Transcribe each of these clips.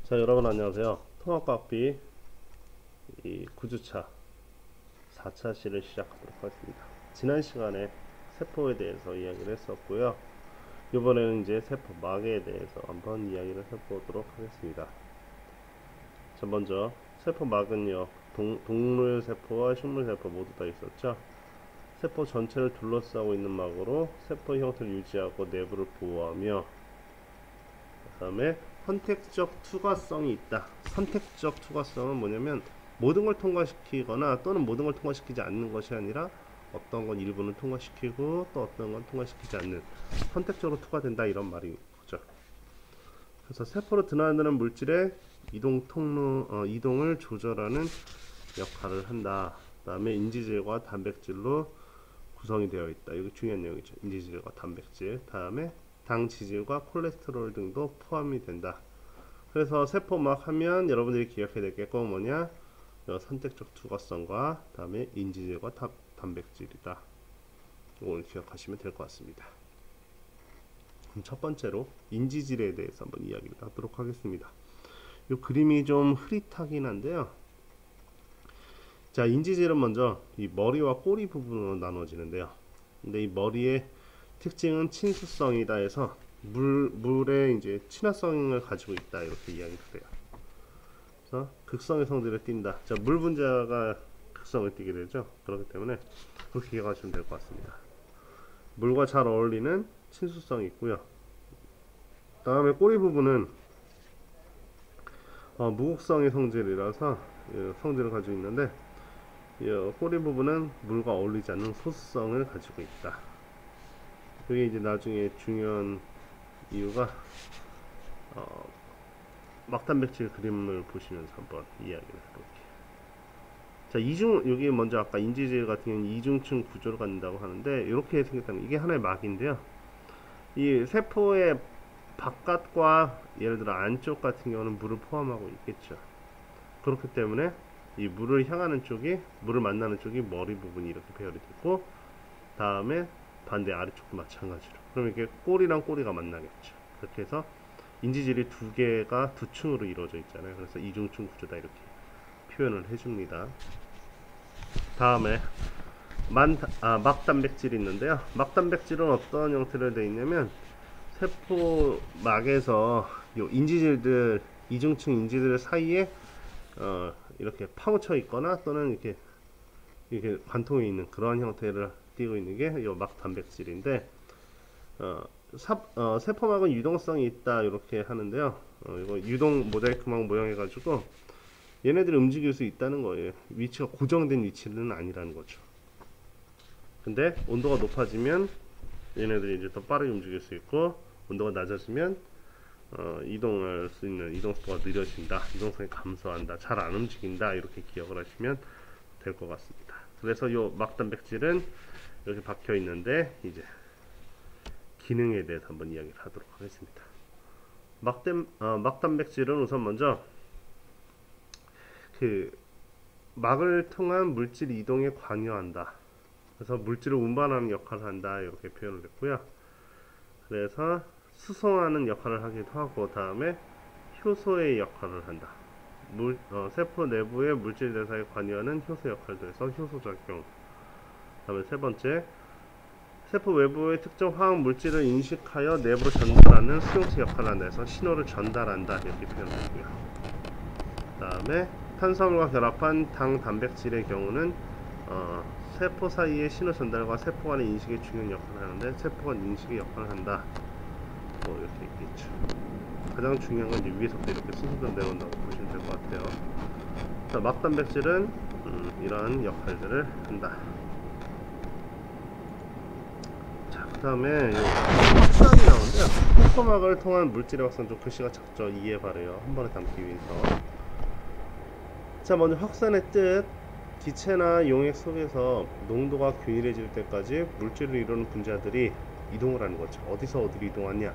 자, 여러분 안녕하세요. 통합과학비 이 9주차 4차 시를 시작하도록 하겠습니다. 지난 시간에 세포에 대해서 이야기를 했었고요. 이번에는 이제 세포막에 대해서 한번 이야기를 해보도록 하겠습니다. 자, 먼저 세포막은요, 동물 세포와 식물 세포 모두 다 있었죠. 세포 전체를 둘러싸고 있는 막으로 세포 형태를 유지하고 내부를 보호하며, 그 다음에 선택적 투과성이 있다. 선택적 투과성은 뭐냐면 모든 걸 통과시키거나 또는 모든 걸 통과시키지 않는 것이 아니라 어떤 건 일부는 통과시키고 또 어떤 건 통과시키지 않는, 선택적으로 투과된다, 이런 말이 거죠. 그래서 세포로 드나드는 물질의 이동을 조절하는 역할을 한다. 그 다음에 인지질과 단백질로 구성이 되어 있다. 이거 중요한 내용이죠. 인지질과 단백질. 다음에 당, 지질과 콜레스테롤 등도 포함이 된다. 그래서 세포막 하면 여러분들이 기억해야 될 게 꼭 뭐냐? 선택적 투과성과 다음에 인지질과 단백질이다. 이걸 기억하시면 될 것 같습니다. 그럼 첫 번째로 인지질에 대해서 한번 이야기를 하도록 하겠습니다. 이 그림이 좀 흐릿하긴 한데요. 자, 인지질은 먼저 이 머리와 꼬리 부분으로 나눠지는데요. 근데 이 머리의 특징은 친수성이다 해서 물의 이제 친화성을 가지고 있다, 이렇게 이야기를 해요. 그래서 극성의 성질을 띈다. 자, 물 분자가 극성을 띠게 되죠. 그렇기 때문에 그렇게 기억하시면 될 것 같습니다. 물과 잘 어울리는 친수성이 있고요. 다음에 꼬리 부분은 무극성의 성질이라서 성질을 가지고 있는데, 꼬리 부분은 물과 어울리지 않는 소수성을 가지고 있다. 그게 이제 나중에 중요한 이유가 막단백질 그림을 보시면서 한번 이야기를 해볼게요. 자, 여기 먼저 아까 인지질 같은 경우는 이중층 구조를 갖는다고 하는데, 이렇게 생겼다면 이게 하나의 막인데요. 이 세포의 바깥과 예를 들어 안쪽 같은 경우는 물을 포함하고 있겠죠. 그렇기 때문에 이 물을 만나는 쪽이 머리 부분이 이렇게 배열이 되고, 다음에 반대 아래쪽도 마찬가지로. 그럼 이렇게 꼬리랑 꼬리가 만나겠죠. 그렇게 해서 인지질이 두 층으로 이루어져 있잖아요. 그래서 이중층 구조다, 이렇게 표현을 해줍니다. 다음에 막단백질이 있는데요. 막단백질은 어떤 형태로 되어 있냐면, 세포막에서 요 이중층 인지질 사이에 이렇게 파묻혀 있거나 또는 이렇게 관통해 있는 그러한 형태를 띄고 있는 게 요 막단백질인데, 세포막은 유동성이 있다, 이렇게 하는데요. 이거 유동 모자이크막 모양 해가지고 얘네들이 움직일 수 있다는 거예요. 위치가 고정된 위치는 아니라는 거죠. 근데 온도가 높아지면 얘네들이 이제 더 빠르게 움직일 수 있고, 온도가 낮아지면 이동할 수 있는 이동 속도가 느려진다, 이동성이 감소한다, 잘 안 움직인다, 이렇게 기억을 하시면 될 것 같습니다. 그래서 요 막단백질은 이렇게 박혀 있는데, 이제 기능에 대해서 한번 이야기를 하도록 하겠습니다. 막단백질은 우선 먼저 막을 통한 물질 이동에 관여한다. 그래서 물질을 운반하는 역할을 한다, 이렇게 표현을 했고요. 그래서 수송하는 역할을 하기도 하고, 다음에 효소의 역할을 한다. 세포 내부의 물질 대사에 관여하는 효소 역할도 해서 효소작용. 다음에 세 번째, 세포 외부의 특정 화학 물질을 인식하여 내부로 전달하는 수용체 역할을 한다 해서 신호를 전달한다, 이렇게 표현했고요. 다음에 탄수화물과 결합한 당, 단백질의 경우는 세포 사이의 신호 전달과 세포 간의 인식에 중요한 역할을 하는데, 세포 간 인식의 역할을 한다, 뭐 이렇게 있겠죠. 가장 중요한 건 이제 위에서부터 이렇게 순서대로 내려온다고 보시면 될 것 같아요. 자, 막단백질은 이러한 역할들을 한다. 자, 그 다음에 확산이 나오는데요. 세포막을 통한 물질의 확산, 좀 글씨가 작죠. 이해 바래요. 한 번에 담기 위해서. 자, 먼저 확산의 뜻. 기체나 용액 속에서 농도가 균일해질 때까지 물질을 이루는 분자들이 이동을 하는 거죠. 어디서 어디로 이동하냐?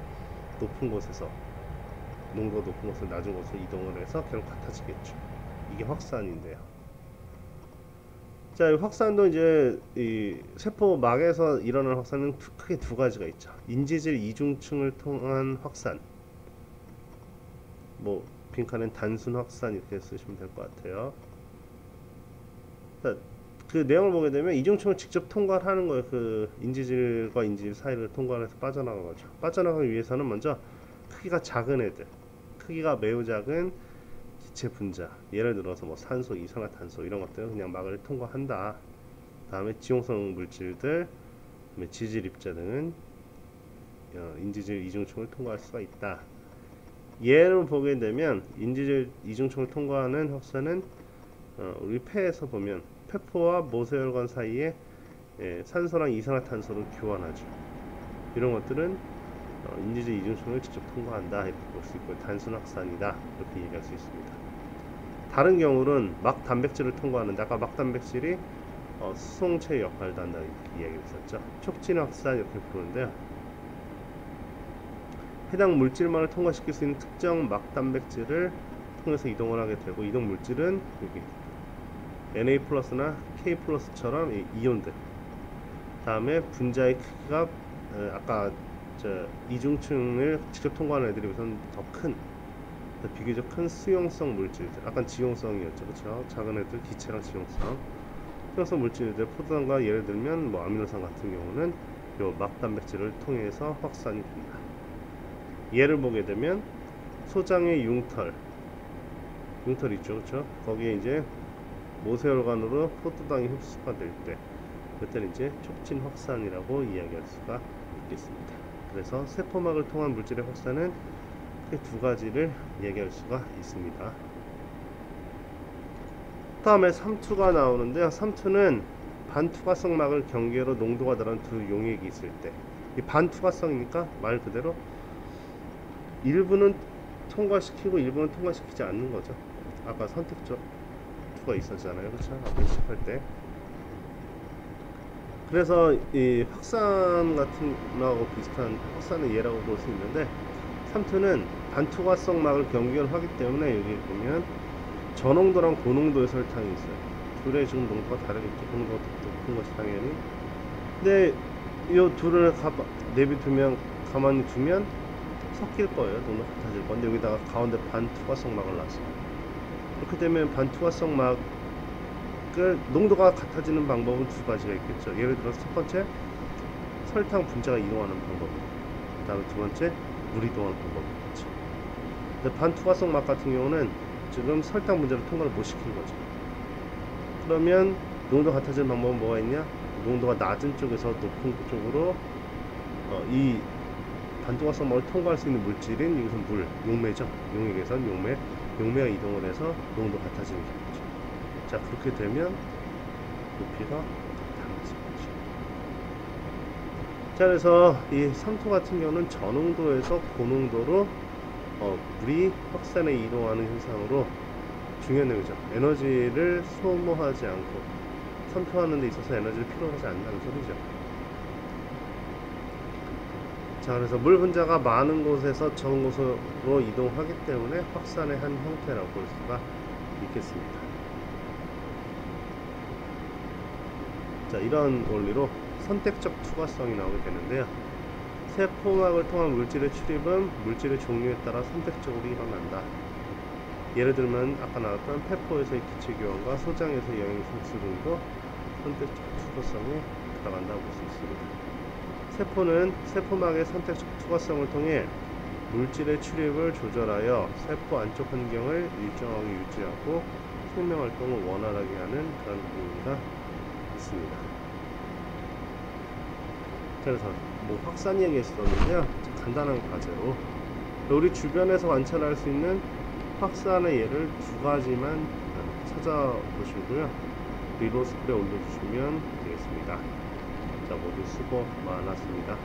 높은 곳에서, 농도가 높은 곳에서 낮은 곳으로 이동을 해서 결국 같아지겠죠. 이게 확산인데요. 자, 이 확산도 이제 이 세포막에서 일어나는 확산은 크게 두 가지가 있죠. 인지질 이중층을 통한 확산, 뭐 빈칸엔 단순 확산 이렇게 쓰시면 될 것 같아요. 그 내용을 보게 되면 이중층을 직접 통과를 하는 거예요. 그 인지질과 인지질 사이를 통과해서 빠져나가는 거죠. 빠져나가기 위해서는 먼저 크기가 작은 애들, 크기가 매우 작은 기체 분자, 예를 들어서 뭐 산소, 이산화탄소 이런 것들은 그냥 막을 통과한다. 다음에 지용성 물질들, 그다음에 지질 입자 등은 인지질 이중층을 통과할 수가 있다. 예를 보게 되면 인지질 이중층을 통과하는 확산은 우리 폐에서 보면 폐포와 모세혈관 사이에 산소랑 이산화탄소를 교환하죠. 이런 것들은 인지질 이중층을 직접 통과한다 이렇게 볼 수 있고 단순 확산이다 이렇게 얘기할 수 있습니다. 다른 경우는 막 단백질을 통과하는데 아까 막 단백질이 수송체 역할도 한다 이렇게 이야기했었죠. 촉진 확산 이렇게 부르는데요. 해당 물질만을 통과시킬 수 있는 특정 막 단백질을 통해서 이동을 하게 되고 이동 물질은 여기 Na 플러스나 K 플러스처럼 이온들. 다음에 분자의 크기가 아까 이중층을 직접 통과하는 애들이 우선 더 큰, 비교적 큰 수용성 물질들. 아까 지용성이었죠, 그렇죠? 작은 애들 기체랑 지용성. 수용성 물질들 포도당과 예를 들면 뭐 아미노산 같은 경우는 요 막 단백질을 통해서 확산이 된다. 예를 보게 되면 소장의 융털 있죠, 그렇죠? 거기에 이제 모세혈관으로 포도당이 흡수가 될 때 그때는 이제 촉진 확산이라고 이야기할 수가 있겠습니다. 그래서 세포막을 통한 물질의 확산은 크게 두 가지를 얘기할 수가 있습니다. 다음에 삼투가 나오는데요. 삼투는 반투과성 막을 경계로 농도가 다른 두 용액이 있을 때, 이 반투과성이니까 말 그대로 일부는 통과시키고 일부는 통과시키지 않는 거죠. 아까 선택적 투가 있었잖아요, 그렇죠? 앞에 시작할 때. 그래서 이 확산 같은 거하고 비슷한 확산의 예라고 볼 수 있는데, 삼투는 반투과성 막을 경계를 하기 때문에 여기 보면 저농도랑 고농도의 설탕이 있어요. 둘의 지금 농도가 다르겠죠. 농도가 높은 것이 당연히. 근데 이 둘을 내비두면 가만히 두면 섞일 거예요. 농도 같아질 건데 여기다가 가운데 반투과성 막을 놨어요. 그렇게 되면 반투과성 막을 농도가 같아지는 방법은 두 가지가 있겠죠. 예를 들어서 첫 번째 설탕 분자가 이동하는 방법이고, 그 다음에 두 번째 물 이동하는 방법이겠죠. 근데 반투과성 막 같은 경우는 지금 설탕 분자를 통과를 못 시킨 거죠. 그러면 농도 같아지는 방법은 뭐가 있냐? 농도가 낮은 쪽에서 높은 쪽으로 이 반투과성 막을 통과할 수 있는 물질인 이것은 물, 용매죠. 용액에선 용매가 이동을 해서 농도 같아지는 거죠. 자, 그렇게 되면 높이가 달라지는 거죠. 자, 그래서 이 삼투 같은 경우는 저농도에서 고농도로 물이 확산에 이동하는 현상으로 중요한 내용이죠. 에너지를 소모하지 않고 삼투하는 데 있어서 에너지를 필요하지 않는다는 소리죠. 자, 그래서 물 분자가 많은 곳에서 적은 곳으로 이동하기 때문에 확산의 한 형태라고 볼 수가 있겠습니다. 자, 이런 원리로 선택적 투과성이 나오게 되는데요. 세포막을 통한 물질의 출입은 물질의 종류에 따라 선택적으로 일어난다. 예를 들면 아까 나왔던 폐포에서의 기체 교환과 소장에서의 영양 흡수 등도 선택적 투과성에 들어간다고 볼 수 있습니다. 세포는 세포막의 선택적 투과성을 통해 물질의 출입을 조절하여 세포 안쪽 환경을 일정하게 유지하고 생명활동을 원활하게 하는 그런 의미가 있습니다. 그래서 뭐 확산 얘기했었는데요. 간단한 과제로 우리 주변에서 관찰할 수 있는 확산의 예를 두 가지만 찾아보시고요. 리로스쿨에 올려주시면 되겠습니다. 자, 모두 수고 많았습니다.